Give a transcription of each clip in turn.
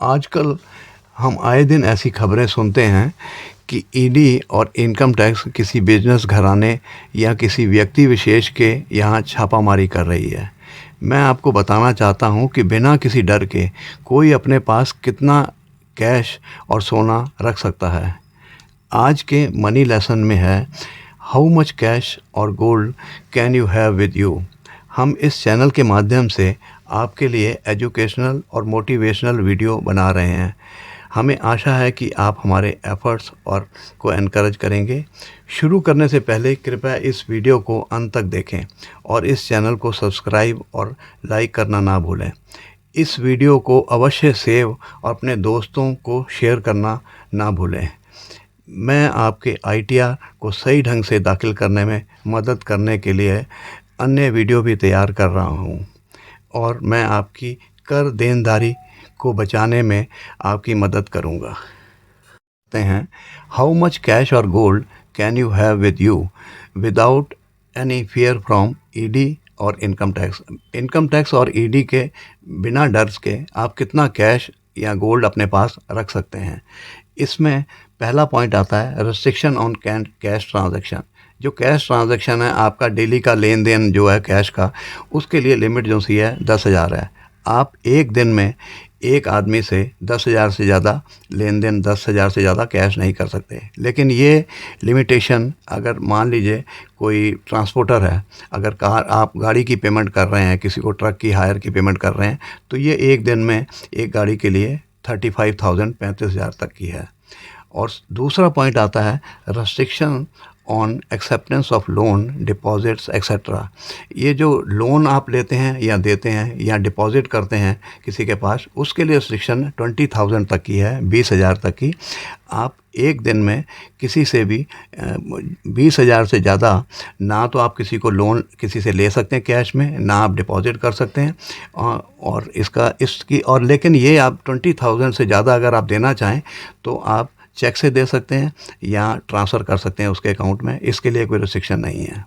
आजकल हम आए दिन ऐसी खबरें सुनते हैं कि ईडी और इनकम टैक्स किसी बिजनेस घराने या किसी व्यक्ति विशेष के यहाँ छापामारी कर रही है। मैं आपको बताना चाहता हूँ कि बिना किसी डर के कोई अपने पास कितना कैश और सोना रख सकता है। आज के मनी लेसन में है, हाउ मच कैश और gold can you have with you. हम इस चैनल के माध्यम से आपके लिए एजुकेशनल और मोटिवेशनल वीडियो बना रहे हैं। हमें आशा है कि आप हमारे एफ़र्ट्स और को एनकरेज करेंगे। शुरू करने से पहले कृपया इस वीडियो को अंत तक देखें और इस चैनल को सब्सक्राइब और लाइक करना ना भूलें। इस वीडियो को अवश्य सेव और अपने दोस्तों को शेयर करना ना भूलें। मैं आपके आईटीआर को सही ढंग से दाखिल करने में मदद करने के लिए अन्य वीडियो भी तैयार कर रहा हूँ और मैं आपकी कर देनदारी को बचाने में आपकी मदद करूँगा। कहते हैं, हाउ मच कैश और gold can you have with you without any fear from ED और इनकम टैक्स। इनकम टैक्स और ईडी के बिना डर के आप कितना कैश या गोल्ड अपने पास रख सकते हैं। इसमें पहला पॉइंट आता है रिस्ट्रिक्शन ऑन कैश ट्रांजैक्शन। जो कैश ट्रांजैक्शन है, आपका डेली का लेन देन जो है कैश का, उसके लिए लिमिट जो सी है 10,000 है। आप एक दिन में एक आदमी से 10,000 से ज़्यादा लेन देन, 10,000 से ज़्यादा कैश नहीं कर सकते। लेकिन ये लिमिटेशन, अगर मान लीजिए कोई ट्रांसपोर्टर है, अगर आप गाड़ी की पेमेंट कर रहे हैं, किसी को ट्रक की हायर की पेमेंट कर रहे हैं, तो ये एक दिन में एक गाड़ी के लिए 35,000 35,000 तक की है। और दूसरा पॉइंट आता है restriction on acceptance of loan, deposits etcetera. ये जो लोन आप लेते हैं या देते हैं या डिपॉजिट करते हैं किसी के पास, उसके लिए रिस्ट्रिक्शन 20,000 तक की है, 20,000 तक की। आप एक दिन में किसी से भी 20,000 से ज़्यादा ना तो आप किसी को लोन किसी से ले सकते हैं कैश में, ना आप डिपॉजिट कर सकते हैं। और इसकी और लेकिन ये आप 20,000 से ज़्यादा अगर आप देना चाहें तो आप चेक से दे सकते हैं या ट्रांसफ़र कर सकते हैं उसके अकाउंट में। इसके लिए कोई रिस्ट्रिक्शन नहीं है।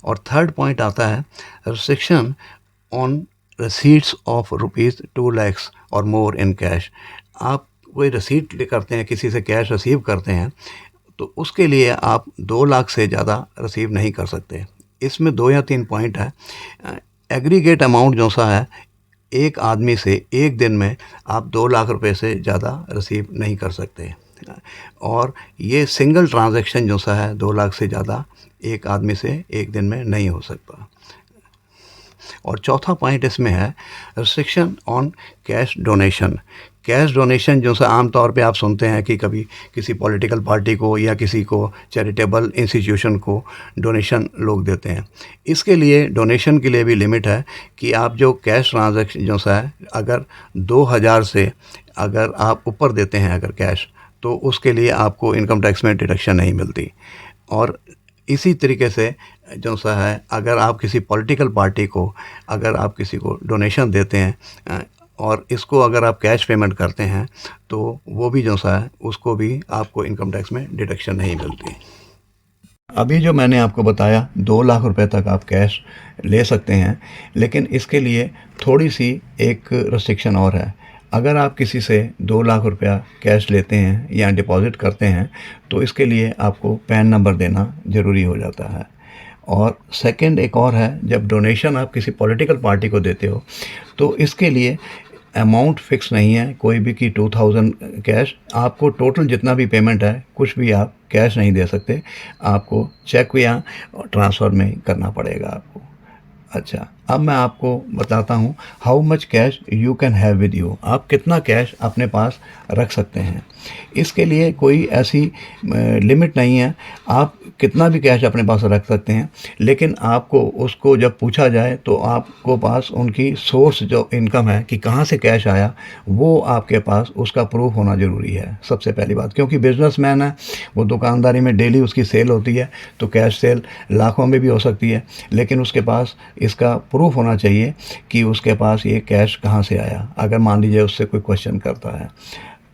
और थर्ड पॉइंट आता है रिस्ट्रिक्शन ऑन रसीट्स ऑफ ₹2 लाख और मोर इन कैश। आप कोई रसीट करते हैं, किसी से कैश रिसीव करते हैं, तो उसके लिए आप 2 लाख से ज़्यादा रिसीव नहीं कर सकते। इसमें 2 या 3 पॉइंट है। एग्रीगेट अमाउंट जो सा है, एक आदमी से एक दिन में आप 2 लाख रुपए से ज़्यादा रिसीव नहीं कर सकते। और ये सिंगल ट्रांजैक्शन जो सा है 2 लाख से ज़्यादा एक आदमी से एक दिन में नहीं हो सकता। और चौथा पॉइंट इसमें है restriction on cash donation. Cash donation जो सा आम तौर पे आप सुनते हैं कि कभी किसी पॉलिटिकल पार्टी को या किसी को चैरिटेबल इंस्टीट्यूशन को डोनेशन लोग देते हैं। इसके लिए डोनेशन के लिए भी लिमिट है कि आप जो कैश ट्रांजैक्शन जो सा है, अगर 2,000 से अगर आप ऊपर देते हैं अगर कैश, तो उसके लिए आपको इनकम टैक्स में डिडक्शन नहीं मिलती। और इसी तरीके से जो सा है, अगर आप किसी पॉलिटिकल पार्टी को अगर आप किसी को डोनेशन देते हैं और इसको अगर आप कैश पेमेंट करते हैं, तो वो भी जो सा है उसको भी आपको इनकम टैक्स में डिडक्शन नहीं मिलती। अभी जो मैंने आपको बताया 2 लाख रुपए तक आप कैश ले सकते हैं, लेकिन इसके लिए थोड़ी सी एक रिस्ट्रिक्शन और है। अगर आप किसी से 2 लाख रुपया कैश लेते हैं या डिपॉज़िट करते हैं, तो इसके लिए आपको पैन नंबर देना ज़रूरी हो जाता है। और सेकंड एक और है, जब डोनेशन आप किसी पॉलिटिकल पार्टी को देते हो, तो इसके लिए अमाउंट फ़िक्स नहीं है कोई भी कि 2,000 कैश। आपको टोटल जितना भी पेमेंट है, कुछ भी आप कैश नहीं दे सकते, आपको चेक या ट्रांसफ़र में करना पड़ेगा आपको। अच्छा, अब मैं आपको बताता हूँ how much cash you can have with you. आप कितना कैश अपने पास रख सकते हैं। इसके लिए कोई ऐसी लिमिट नहीं है, आप कितना भी कैश अपने पास रख सकते हैं, लेकिन आपको उसको जब पूछा जाए तो आपको पास उनकी सोर्स जो इनकम है कि कहाँ से कैश आया, वो आपके पास उसका प्रूफ होना ज़रूरी है सबसे पहली बात। क्योंकि बिजनेसमैन है, वो दुकानदारी में डेली उसकी सेल होती है, तो कैश सेल लाखों में भी हो सकती है, लेकिन उसके पास इसका प्रूफ होना चाहिए कि उसके पास ये कैश कहाँ से आया, अगर मान लीजिए उससे कोई क्वेश्चन करता है।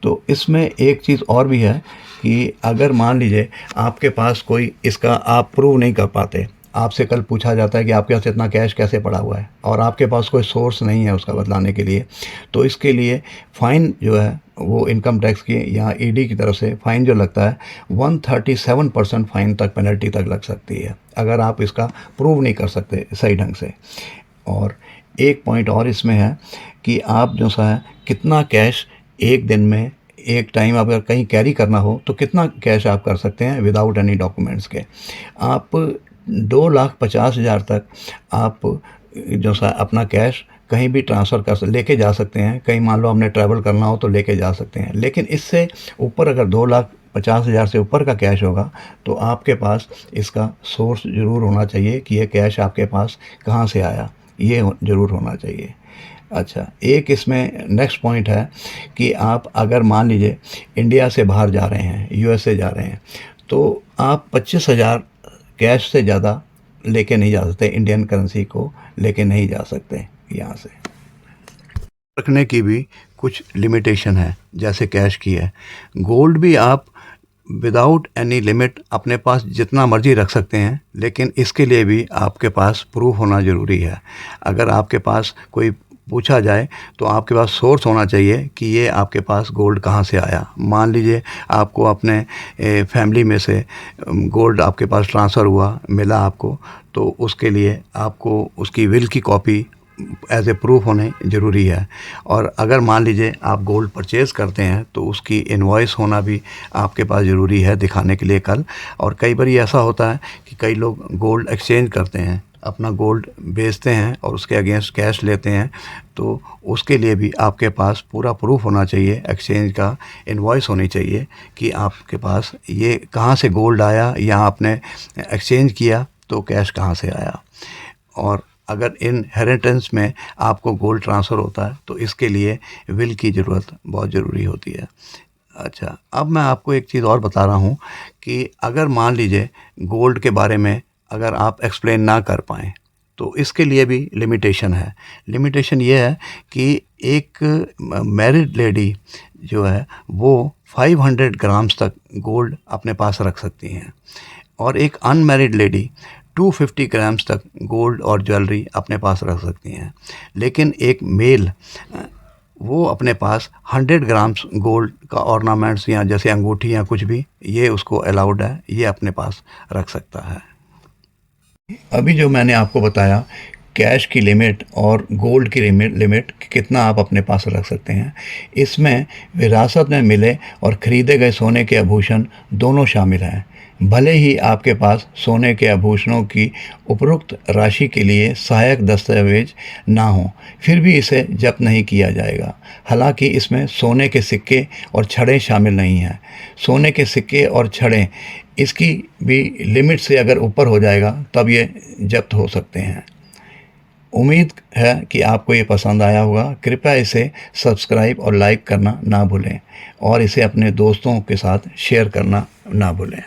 तो इसमें एक चीज़ और भी है कि अगर मान लीजिए आपके पास कोई इसका आप प्रूव नहीं कर पाते, आपसे कल पूछा जाता है कि आपके पास इतना कैश कैसे पड़ा हुआ है और आपके पास कोई सोर्स नहीं है उसका बतलाने के लिए, तो इसके लिए फ़ाइन जो है वो इनकम टैक्स की या ईडी की तरफ से फ़ाइन जो लगता है 137% फ़ाइन तक, पेनल्टी तक लग सकती है अगर आप इसका प्रूव नहीं कर सकते सही ढंग से। और एक पॉइंट और इसमें है कि आप जो सा है कितना कैश एक दिन में, एक टाइम अगर कहीं कैरी करना हो तो कितना कैश आप कर सकते हैं विदाउट एनी डॉक्यूमेंट्स के। आप 2,50,000 तक आप जो सा अपना कैश कहीं भी ट्रांसफ़र कर लेके जा सकते हैं। कहीं मान लो हमने ट्रैवल करना हो तो लेके जा सकते हैं, लेकिन इससे ऊपर अगर 2,50,000 से ऊपर का कैश होगा तो आपके पास इसका सोर्स ज़रूर होना चाहिए कि ये कैश आपके पास कहाँ से आया, ये ज़रूर होना चाहिए। अच्छा, एक इसमें नेक्स्ट पॉइंट है कि आप अगर मान लीजिए इंडिया से बाहर जा रहे हैं, यूएसए जा रहे हैं, तो आप 25,000 कैश से ज़्यादा लेके नहीं जा सकते, इंडियन करेंसी को लेके नहीं जा सकते यहाँ से। रखने की भी कुछ लिमिटेशन है जैसे कैश की है। गोल्ड भी आप विदाउट एनी लिमिट अपने पास जितना मर्जी रख सकते हैं, लेकिन इसके लिए भी आपके पास प्रूफ होना ज़रूरी है। अगर आपके पास कोई पूछा जाए तो आपके पास सोर्स होना चाहिए कि ये आपके पास गोल्ड कहाँ से आया। मान लीजिए आपको अपने फैमिली में से गोल्ड आपके पास ट्रांसफ़र हुआ, मिला आपको, तो उसके लिए आपको उसकी विल की कॉपी एज ए प्रूफ होने ज़रूरी है। और अगर मान लीजिए आप गोल्ड परचेज़ करते हैं तो उसकी इनवॉइस होना भी आपके पास ज़रूरी है दिखाने के लिए कल। और कई बार ऐसा होता है कि कई लोग गोल्ड एक्सचेंज करते हैं, अपना गोल्ड बेचते हैं और उसके अगेंस्ट कैश लेते हैं, तो उसके लिए भी आपके पास पूरा प्रूफ होना चाहिए, एक्सचेंज का इनवॉइस होनी चाहिए कि आपके पास ये कहाँ से गोल्ड आया या आपने एक्सचेंज किया तो कैश कहाँ से आया। और अगर इनहेरिटेंस में आपको गोल्ड ट्रांसफ़र होता है तो इसके लिए विल की ज़रूरत बहुत ज़रूरी होती है। अच्छा, अब मैं आपको एक चीज़ और बता रहा हूँ कि अगर मान लीजिए गोल्ड के बारे में अगर आप एक्सप्लेन ना कर पाएँ तो इसके लिए भी लिमिटेशन है। लिमिटेशन ये है कि एक मैरिड लेडी जो है वो 500 ग्राम्स तक गोल्ड अपने पास रख सकती हैं और एक अनमैरिड लेडी 250 ग्राम्स तक गोल्ड और ज्वेलरी अपने पास रख सकती हैं। लेकिन एक मेल वो अपने पास 100 ग्राम्स गोल्ड का ऑर्नामेंट्स या जैसे अंगूठी या कुछ भी, ये उसको अलाउड है, ये अपने पास रख सकता है। अभी जो मैंने आपको बताया कैश की लिमिट और गोल्ड की लिमिट कितना आप अपने पास रख सकते हैं, इसमें विरासत में मिले और ख़रीदे गए सोने के आभूषण दोनों शामिल हैं। भले ही आपके पास सोने के आभूषणों की उपरोक्त राशि के लिए सहायक दस्तावेज ना हो, फिर भी इसे जब्त नहीं किया जाएगा। हालांकि इसमें सोने के सिक्के और छड़ें शामिल नहीं हैं। सोने के सिक्के और छड़ें इसकी भी लिमिट से अगर ऊपर हो जाएगा तब ये जब्त हो सकते हैं। उम्मीद है कि आपको ये पसंद आया होगा। कृपया इसे सब्सक्राइब और लाइक करना ना भूलें और इसे अपने दोस्तों के साथ शेयर करना ना भूलें।